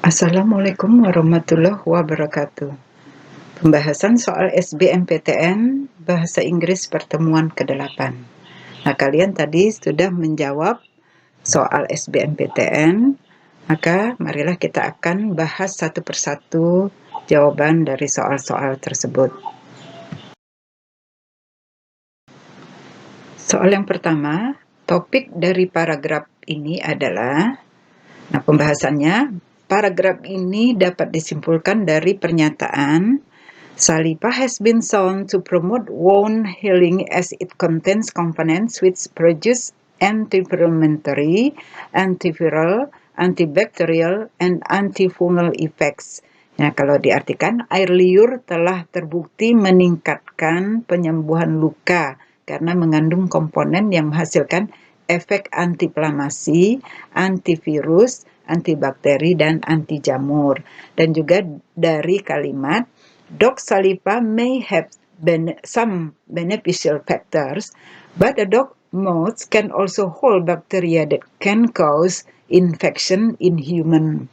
Assalamualaikum warahmatullahi wabarakatuh. Pembahasan soal SBMPTN Bahasa Inggris pertemuan ke-8. Nah, kalian tadi sudah menjawab soal SBMPTN, maka marilah kita akan bahas satu persatu jawaban dari soal-soal tersebut. Soal yang pertama, topik dari paragraf ini adalah, nah pembahasannya, paragraf ini dapat disimpulkan dari pernyataan Saliva has been shown to promote wound healing as it contains components which produce anti-inflammatory, antiviral, antibacterial, and antifungal effects. Nah, kalau diartikan, air liur telah terbukti meningkatkan penyembuhan luka karena mengandung komponen yang menghasilkan efek antiinflamasi, antivirus, antibakteri, dan anti jamur. Dan juga dari kalimat, dog saliva may have some beneficial factors, but a dog mouth can also hold bacteria that can cause infection in human.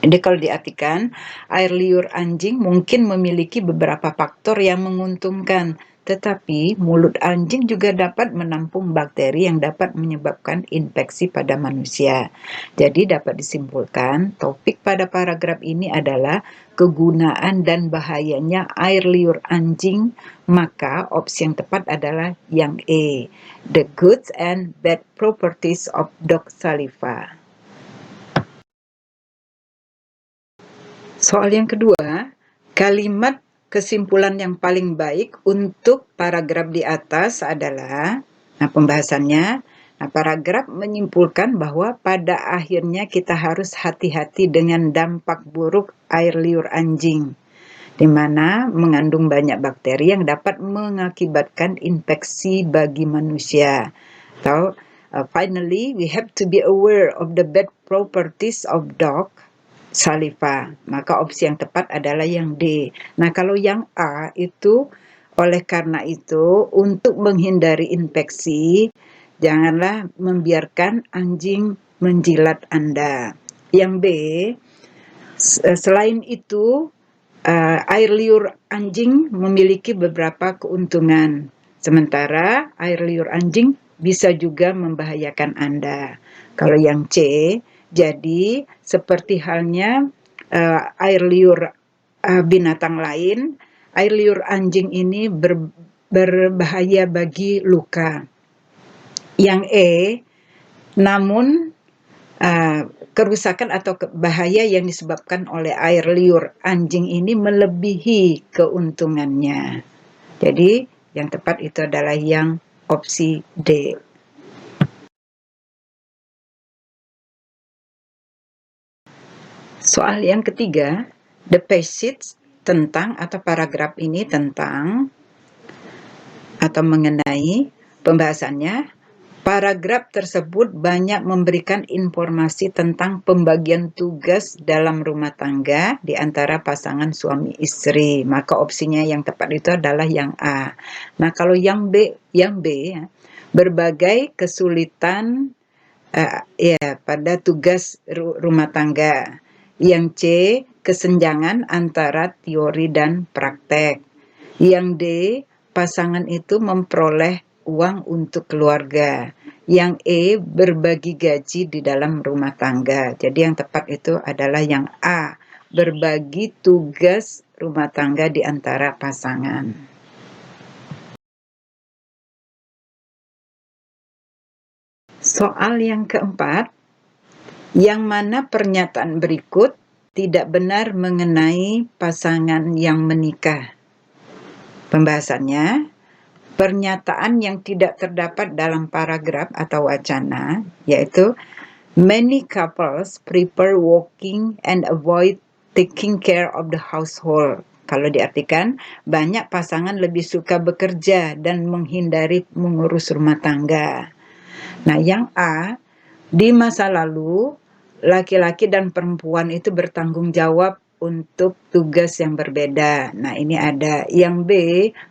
Jadi kalau diartikan, air liur anjing mungkin memiliki beberapa faktor yang menguntungkan, tetapi mulut anjing juga dapat menampung bakteri yang dapat menyebabkan infeksi pada manusia. Jadi dapat disimpulkan, topik pada paragraf ini adalah kegunaan dan bahayanya air liur anjing, maka opsi yang tepat adalah yang E, the good and bad properties of dog saliva. Soal yang kedua, kalimat kesimpulan yang paling baik untuk paragraf di atas adalah, nah pembahasannya, nah paragraf menyimpulkan bahwa pada akhirnya kita harus hati-hati dengan dampak buruk air liur anjing, di mana mengandung banyak bakteri yang dapat mengakibatkan infeksi bagi manusia. Atau, finally, we have to be aware of the bad properties of dog saliva. Maka opsi yang tepat adalah yang D. Nah, kalau yang A itu, oleh karena itu, untuk menghindari infeksi, janganlah membiarkan anjing menjilat Anda. Yang B, selain itu, air liur anjing memiliki beberapa keuntungan. Sementara air liur anjing bisa juga membahayakan Anda. Kalau yang C, jadi seperti halnya air liur binatang lain, air liur anjing ini berbahaya bagi luka. Yang E, namun kerusakan atau bahaya yang disebabkan oleh air liur anjing ini melebihi keuntungannya. Jadi yang tepat itu adalah yang opsi D. Soal yang ketiga, the passage tentang atau paragraf ini tentang atau mengenai pembahasannya, paragraf tersebut banyak memberikan informasi tentang pembagian tugas dalam rumah tangga di antara pasangan suami istri. Maka opsinya yang tepat itu adalah yang A. Nah, kalau yang B ya, berbagai kesulitan pada tugas rumah tangga. Yang C, kesenjangan antara teori dan praktek. Yang D, pasangan itu memperoleh uang untuk keluarga. Yang E, berbagi gaji di dalam rumah tangga. Jadi yang tepat itu adalah yang A, berbagi tugas rumah tangga di antara pasangan. Soal yang keempat, yang mana pernyataan berikut tidak benar mengenai pasangan yang menikah. Pembahasannya, pernyataan yang tidak terdapat dalam paragraf atau wacana, yaitu many couples prefer working and avoid taking care of the household. Kalau diartikan, banyak pasangan lebih suka bekerja dan menghindari mengurus rumah tangga. Nah, yang A, di masa lalu, laki-laki dan perempuan itu bertanggung jawab untuk tugas yang berbeda. Nah, ini ada. Yang B,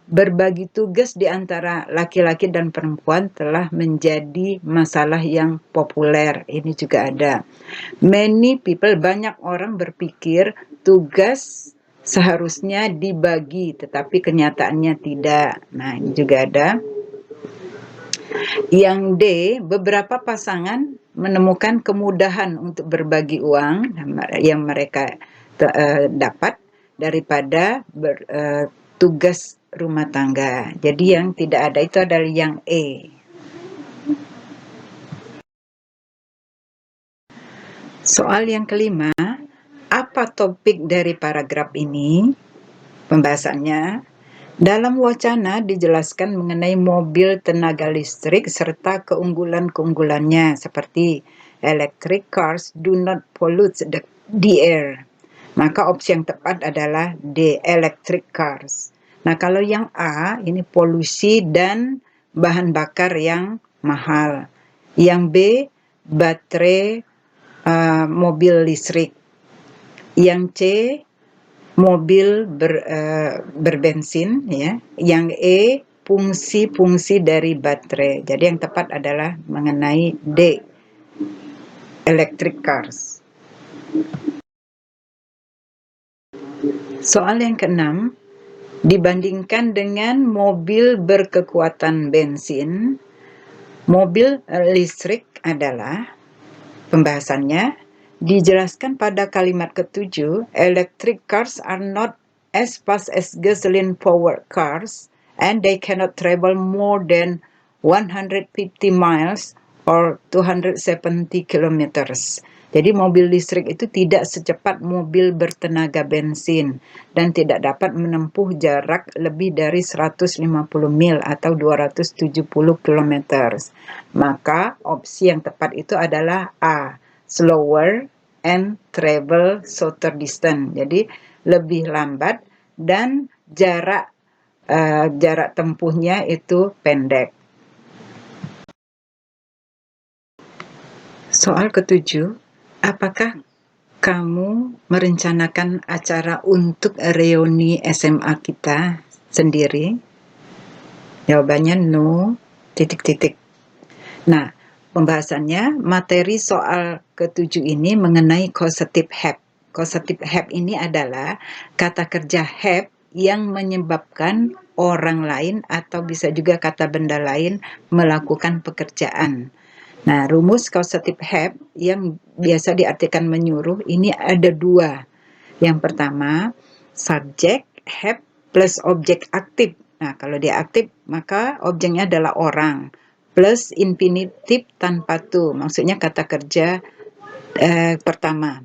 berbagi tugas di antara laki-laki dan perempuan telah menjadi masalah yang populer. Ini juga ada. Many people, banyak orang berpikir tugas seharusnya dibagi, tetapi kenyataannya tidak. Nah, ini juga ada. Yang D, beberapa pasangan menemukan kemudahan untuk berbagi uang yang mereka dapat daripada tugas rumah tangga. Jadi yang tidak ada itu adalah yang E. Soal yang kelima, apa topik dari paragraf ini? Pembahasannya, dalam wacana dijelaskan mengenai mobil tenaga listrik serta keunggulan-keunggulannya seperti electric cars do not pollute the air. Maka opsi yang tepat adalah D, electric cars. Nah, kalau yang A, ini polusi dan bahan bakar yang mahal. Yang B, baterai mobil listrik. Yang C, mobil berbensin, ya. Yang E, fungsi-fungsi dari baterai. Jadi yang tepat adalah mengenai D, electric cars. Soal yang keenam, dibandingkan dengan mobil berkekuatan bensin, mobil listrik adalah, pembahasannya, dijelaskan pada kalimat ketujuh, electric cars are not as fast as gasoline-powered cars, and they cannot travel more than 150 miles or 270 kilometers. Jadi mobil listrik itu tidak secepat mobil bertenaga bensin dan tidak dapat menempuh jarak lebih dari 150 mil atau 270 km. Maka opsi yang tepat itu adalah A, slower and travel shorter distance. Jadi lebih lambat dan jarak tempuhnya itu pendek. Soal ketujuh, apakah kamu merencanakan acara untuk reuni SMA kita sendiri? Jawabannya no, titik-titik. Nah, pembahasannya, materi soal ketujuh ini mengenai causative have. Causative have ini adalah kata kerja have yang menyebabkan orang lain atau bisa juga kata benda lain melakukan pekerjaan. Nah, rumus causative have yang biasa diartikan menyuruh ini ada dua. Yang pertama, subject have plus objek aktif. Nah, kalau dia aktif, maka objeknya adalah orang. Plus infinitif tanpa to, maksudnya kata kerja pertama.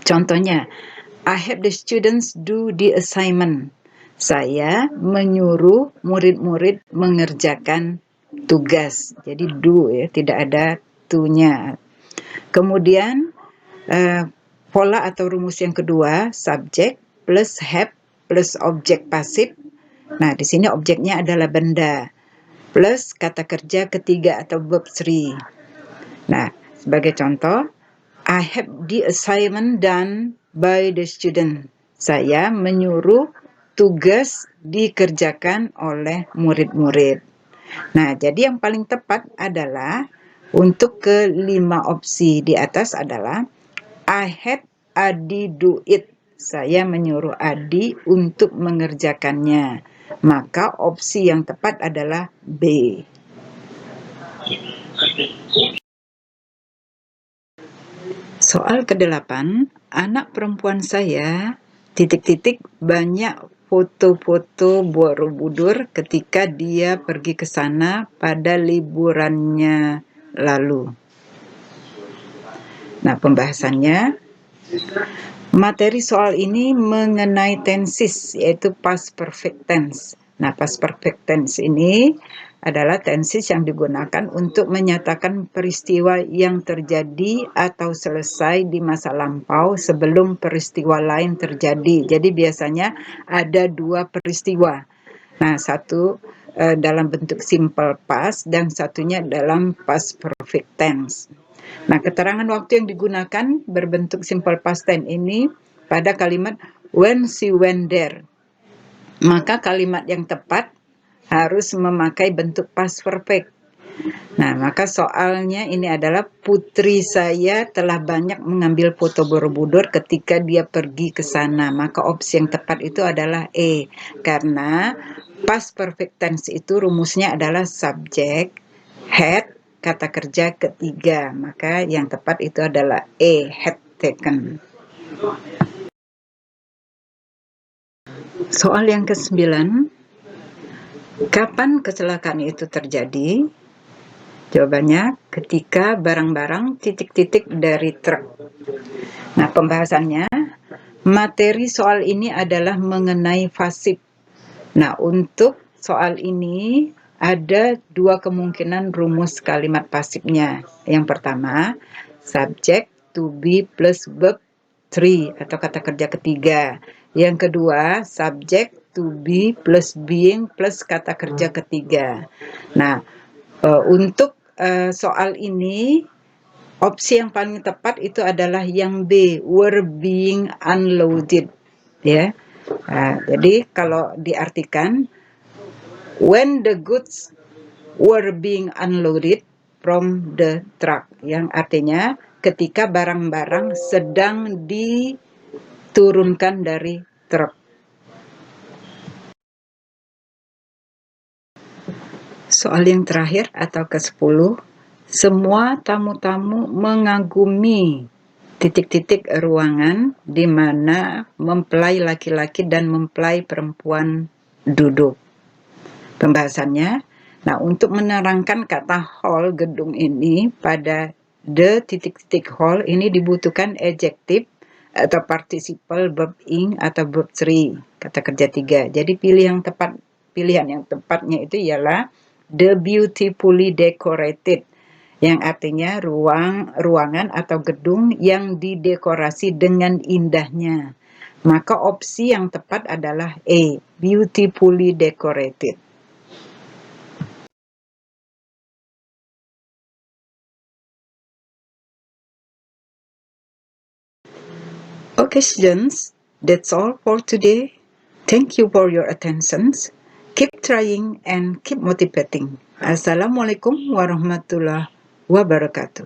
Contohnya, I have the students do the assignment. Saya menyuruh murid-murid mengerjakan tugas. Jadi do, ya, tidak ada to-nya. Kemudian pola atau rumus yang kedua, subject plus have plus objek pasif. Nah, di sini objeknya adalah benda plus kata kerja ketiga atau verb 3. Nah, sebagai contoh, I have the assignment done by the student. Saya menyuruh tugas dikerjakan oleh murid-murid. Nah, jadi yang paling tepat adalah untuk kelima opsi di atas adalah I had Adi do it. Saya menyuruh Adi untuk mengerjakannya. Maka opsi yang tepat adalah B. Soal ke-8, anak perempuan saya titik-titik banyak foto-foto Borobudur ketika dia pergi ke sana pada liburannya lalu. Nah, pembahasannya, materi soal ini mengenai tenses, yaitu past perfect tense. Nah, past perfect tense ini adalah tenses yang digunakan untuk menyatakan peristiwa yang terjadi atau selesai di masa lampau sebelum peristiwa lain terjadi. Jadi biasanya ada dua peristiwa. Nah, satu dalam bentuk simple past dan satunya dalam past perfect tense. Nah, keterangan waktu yang digunakan berbentuk simple past tense ini pada kalimat when she went there. Maka kalimat yang tepat harus memakai bentuk past perfect. Nah, maka soalnya ini adalah putri saya telah banyak mengambil foto Borobudur ketika dia pergi ke sana. Maka opsi yang tepat itu adalah E. Karena past perfect tense itu rumusnya adalah subject, had, kata kerja ketiga. Maka yang tepat itu adalah E, had taken. Soal yang ke-9. Kapan kecelakaan itu terjadi? Jawabannya ketika barang-barang titik-titik dari truk. Nah, pembahasannya, materi soal ini adalah mengenai pasif. Nah, untuk soal ini ada dua kemungkinan rumus kalimat pasifnya. Yang pertama, subject to be plus verb 3 atau kata kerja ketiga. Yang kedua, subject to be plus being plus kata kerja ketiga. Nah, untuk soal ini, opsi yang paling tepat itu adalah yang B, were being unloaded. Ya, jadi kalau diartikan, when the goods were being unloaded from the truck, yang artinya ketika barang-barang sedang diturunkan dari truk. Soal yang terakhir atau ke-10, semua tamu-tamu mengagumi titik-titik ruangan di mana mempelai laki-laki dan mempelai perempuan duduk. Pembahasannya, nah untuk menerangkan kata hall gedung ini pada the titik-titik hall ini dibutuhkan adjektif atau participle verb ing atau verb 3, kata kerja 3. Jadi pilihan yang tepatnya itu ialah the beautifully decorated, yang artinya ruangan atau gedung yang didekorasi dengan indahnya. Maka opsi yang tepat adalah A, beautifully decorated. Okay, students, that's all for today. Thank you for your attention. Keep trying and keep motivating. Assalamualaikum warahmatullahi wabarakatuh.